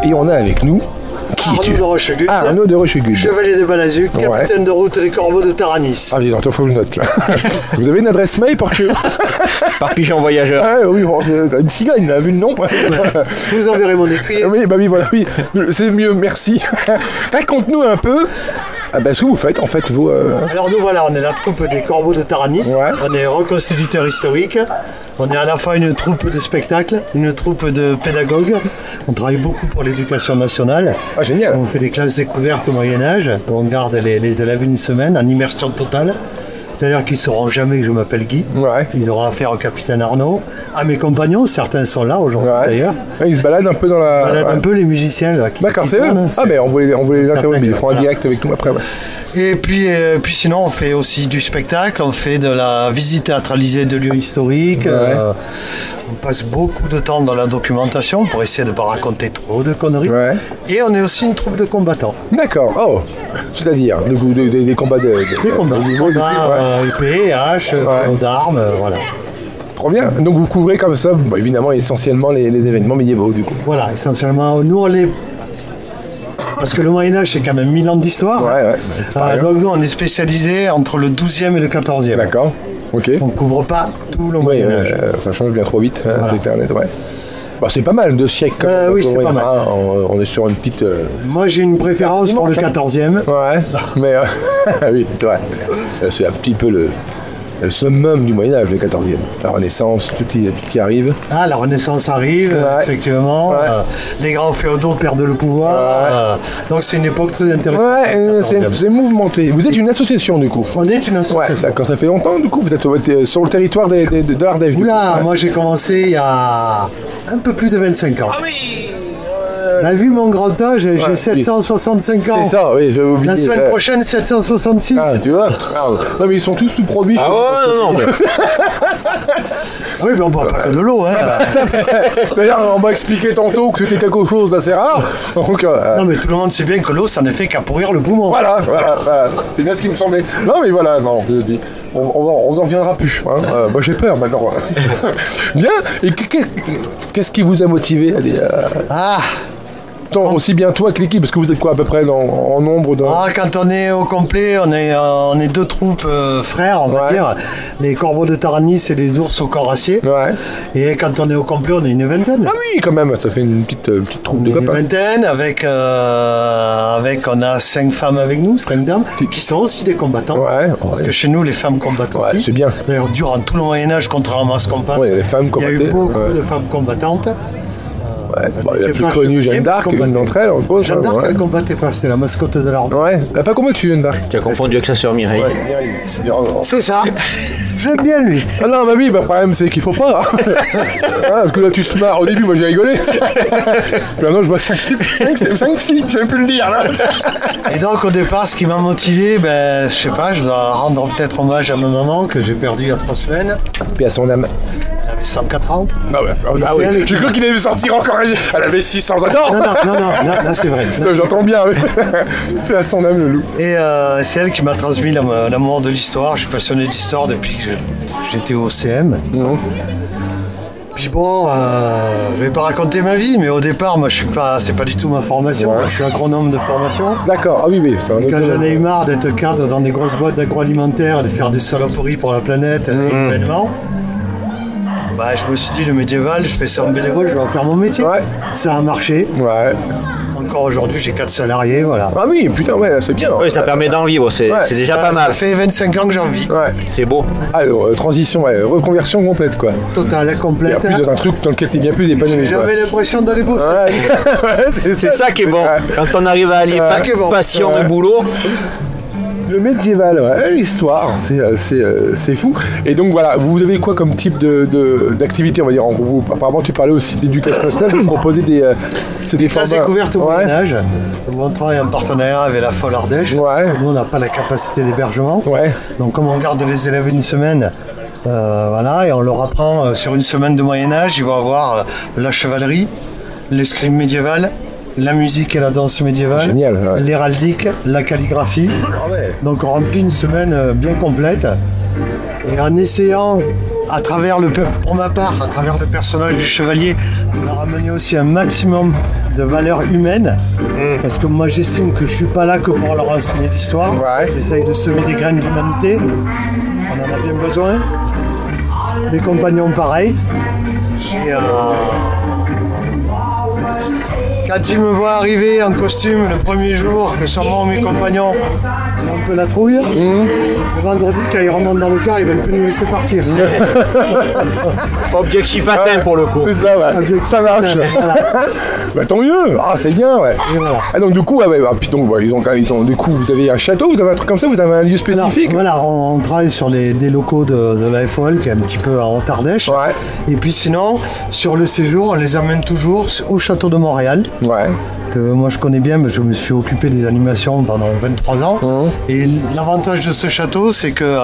Et on a avec nous... Arnaud de Rochegude. Ah, Arnaud de Rochegude. Chevalier de Balazuc, capitaine de route des Corbeaux de Taranis. Ah, il faut que je note là. Vous avez une adresse mail par chez vous? Par pigeon voyageur. Ah oui, bon, une cigogne, là, vu le nom. Je vous enverrai mon écuyer. Oui, bah oui, voilà, oui. C'est mieux, merci. Raconte-nous un peu ce que vous faites, en fait, vous... Alors nous voilà, on est la troupe des Corbeaux de Taranis. Ouais. On est reconstituteur historique. On est à la fois une troupe de spectacle, une troupe de pédagogues. On travaille beaucoup pour l'éducation nationale. Ah, génial. On fait des classes découvertes au Moyen-Âge. On garde les élèves une semaine en immersion totale. C'est-à-dire qu'ils ne sauront jamais que je m'appelle Guy. Ouais. Ils auront affaire au capitaine Arnaud. À mes compagnons, certains sont là aujourd'hui d'ailleurs. Ouais, ils se baladent un peu dans la... Ils se baladent un peu les musiciens. Là, D'accord, c'est eux. Ah, mais on voulait les interroger, ils feront un direct avec nous après. Ouais. Et puis sinon, on fait aussi du spectacle, on fait de la visite théâtralisée de lieux historiques. Ouais. On passe beaucoup de temps dans la documentation pour essayer de ne pas raconter trop de conneries. Ouais. Et on est aussi une troupe de combattants. D'accord. Oh, c'est-à-dire des combats Des combats. Épée, hache, flot d'armes, voilà. Trop bien. Donc vous couvrez comme ça, évidemment, essentiellement les événements médiévaux, du coup. Voilà, essentiellement, nous on les... Parce que le Moyen-Âge, c'est quand même 1000 ans d'histoire. Ouais. Donc nous, on est spécialisé entre le 12e et le 14e. D'accord. Ok. On ne couvre pas tout le Moyen-Âge. Ça change bien trop vite, c'est clair net, ouais. Bah, c'est pas mal, 2 siècles. Oui, c'est pas mal. On est sur une petite... Moi, j'ai une préférence pour le 14e. Ouais, mais... oui, c'est vrai. C'est un petit peu le summum du Moyen-Âge, le 14e. La Renaissance, tout y arrive. Ah, la Renaissance arrive, effectivement. Ouais. Les grands féodaux perdent le pouvoir. Donc, c'est une époque très intéressante. Ouais, c'est mouvementé. Vous êtes une association, du coup? On est une association. Ouais, d'accord, ça fait longtemps, du coup. Vous êtes sur le territoire de l'Ardèche. Oula, moi, j'ai commencé il y a un peu plus de 25 ans. Ah oui. Vu mon grand âge, j'ai 765 ans. C'est ça, oui, j'avais oublié. La semaine prochaine, 766. Ah, tu vois. Non, mais ils sont tous sous-produits. Ah ouais, non. Oui, mais on boit pas que de l'eau. Hein. D'ailleurs, on m'a expliqué tantôt que c'était quelque chose d'assez rare. Donc, non, mais tout le monde sait bien que l'eau, ça ne fait qu'à pourrir le poumon. Voilà. C'est bien ce qui me semblait. Non, mais voilà, non, je dis. On n'en reviendra plus. Hein. J'ai peur maintenant. Bien. Et qu'est-ce qui vous a motivé à aussi bien toi que l'équipe, parce que vous êtes quoi à peu près en nombre quand on est au complet, on est 2 troupes frères, on va dire. Les Corbeaux de Taranis et les Ours au corps acier. Ouais. Et quand on est au complet, on est une vingtaine. Ah oui, quand même, ça fait une petite troupe de copains. Une vingtaine, avec on a 5 femmes avec nous, 5 dames, qui sont aussi des combattants. Ouais. Parce que chez nous, les femmes combattent aussi. C'est bien. D'ailleurs, durant tout le Moyen-Âge, contrairement à ce qu'on passe, les femmes il y a eu beaucoup de femmes combattantes. La plus connue, Jeanne d'Arc, une d'entre elles, on pose. Jeanne d'Arc, elle combattait pas, c'était la mascotte de l'armée. Ouais, elle n'a pas combattu, Jeanne d'Arc. Tu as confondu avec sa sœur Mireille. C'est ça. J'aime bien lui. Ah non, bah oui, le problème c'est qu'il faut pas. Parce que là tu te marres. Au début, moi j'ai rigolé. Puis maintenant je vois 5 filles, je vais plus le dire là. Et donc au départ, ce qui m'a motivé, je sais pas, je dois rendre peut-être hommage à ma maman que j'ai perdue il y a 3 semaines. Puis à son âme. Elle avait 104 ans. Ah ouais. J'ai cru qu'il allait sortir encore. Elle avait 600 ans. Non, là c'est vrai. J'entends bien. Puis à son âme, le loup. Et c'est elle qui m'a transmis l'amour de l'histoire. Je suis passionné d'histoire depuis que j'étais au CM. Puis bon, je vais pas raconter ma vie, mais au départ, moi, c'est pas du tout ma formation. Ouais. Je suis agronome de formation. D'accord, ah oui. Quand j'en ai eu marre d'être cadre dans des grosses boîtes d'agroalimentaire, de faire des saloperies pour la planète, évidemment, je me suis dit, le médiéval, je fais ça en bénévole, je vais en faire mon métier. Ouais. Ça a marché. Ouais. Encore aujourd'hui, j'ai 4 salariés, voilà. Ah oui, putain, c'est bien. Oui, ça permet d'en vivre, c'est déjà pas mal. Ça fait 25 ans que j'en vis. Ouais. C'est beau. Alors, transition, reconversion complète, quoi. Totale, complète. Et en plus, c'est un truc dans lequel t'es bien plus épanoui. J'avais l'impression d'aller bosser. C'est ça qui est bon. Quand on arrive à allier passion et boulot. Le médiéval, l'histoire, c'est fou. Et donc voilà, vous avez quoi comme type d'activité, on va dire, en gros, apparemment tu parlais aussi d'éducation nationale, vous proposez des classes découvertes au Moyen-Âge, où on travaille en partenariat avec la Folle Ardèche. Nous on n'a pas la capacité d'hébergement. Donc comme on garde les élèves une semaine, et on leur apprend sur une semaine de Moyen-Âge, ils vont avoir la chevalerie, l'escrime médiéval, la musique et la danse médiévale, l'héraldique, la calligraphie. Donc on remplit une semaine bien complète. Et en essayant pour ma part, à travers le personnage du chevalier, de leur amener aussi un maximum de valeurs humaines. Parce que moi j'estime que je suis pas là que pour leur enseigner l'histoire. J'essaye de semer des graines d'humanité. On en a bien besoin. Mes compagnons pareil. Et quand ils me voient arriver en costume le premier jour, que sûrement mes compagnons ont un peu la trouille, le vendredi, quand ils remontent dans le car, ils veulent plus nous laisser partir. Objectif atteint pour le coup. C'est ça, ça marche. Voilà. Bah, tant mieux, c'est bien, ouais. Voilà. Ah, donc du coup, puis donc, du coup, vous avez un château, vous avez un truc comme ça, vous avez un lieu spécifique. Alors, voilà, on travaille sur des locaux de la FOL qui est un petit peu en Haute-Ardèche. Et puis sinon, sur le séjour, on les amène toujours au château de Montréal. Que moi je connais bien, mais je me suis occupé des animations pendant 23 ans. Et l'avantage de ce château, c'est que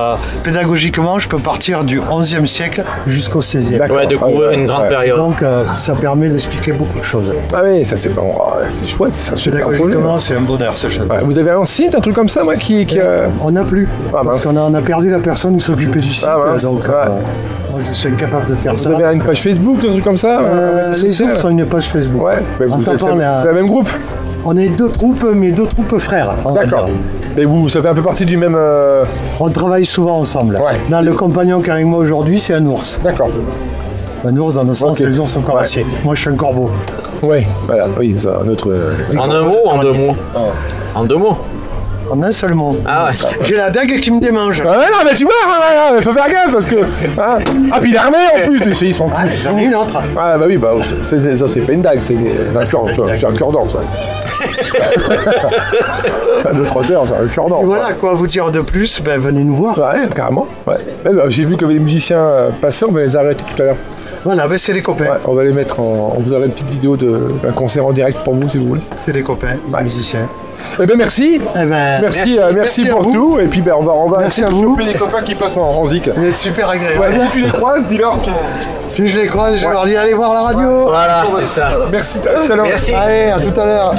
pédagogiquement, je peux partir du 11e siècle jusqu'au 16e. De couvrir une grande période. Donc ça permet d'expliquer beaucoup de choses. Ah oui, ça c'est chouette, c'est super cool. Pédagogiquement, c'est un bonheur ce château. Vous avez un site, un truc comme ça, moi, On n'a plus. Parce qu'on a perdu la personne qui s'occupait du site. Donc moi je suis incapable de faire ça. Vous avez une page Facebook, un truc comme ça Les autres sont une page Facebook. C'est la même groupe. On est deux troupes, mais deux troupes frères. D'accord. Mais ça fait un peu partie du même... On travaille souvent ensemble. Dans le compagnon qui est avec moi aujourd'hui, c'est un ours. D'accord. Un ours dans le sens les ours sont corassiers. Moi je suis un corbeau. Oui, c'est un autre... En un mot ou en deux mots En deux mots. En un seul mot. J'ai la dague qui me démange. Non, mais tu vois, il faut faire gaffe parce que. Puis l'armée en plus, ils sont tous. J'en ai une autre. Ça c'est pas une dague, c'est un cure-dent ça. De 3 heures, c'est un cure-dent. Voilà, quoi vous dire de plus, venez nous voir. Carrément. J'ai vu que les musiciens passaient, on va les arrêter tout à l'heure. Voilà, c'est les copains. On va les mettre on vous aura une petite vidéo d'un concert en direct pour vous si vous voulez. C'est des copains, les musiciens. Merci. Merci pour tout. Et puis on va essayer de choper les copains qui passent en zik. Vous êtes super agréable. Si tu les croises, dis-leur. Si je les croise, je leur dis allez voir la radio. Voilà, c'est ça. Merci, à tout à l'heure. Merci. Allez, à tout à l'heure.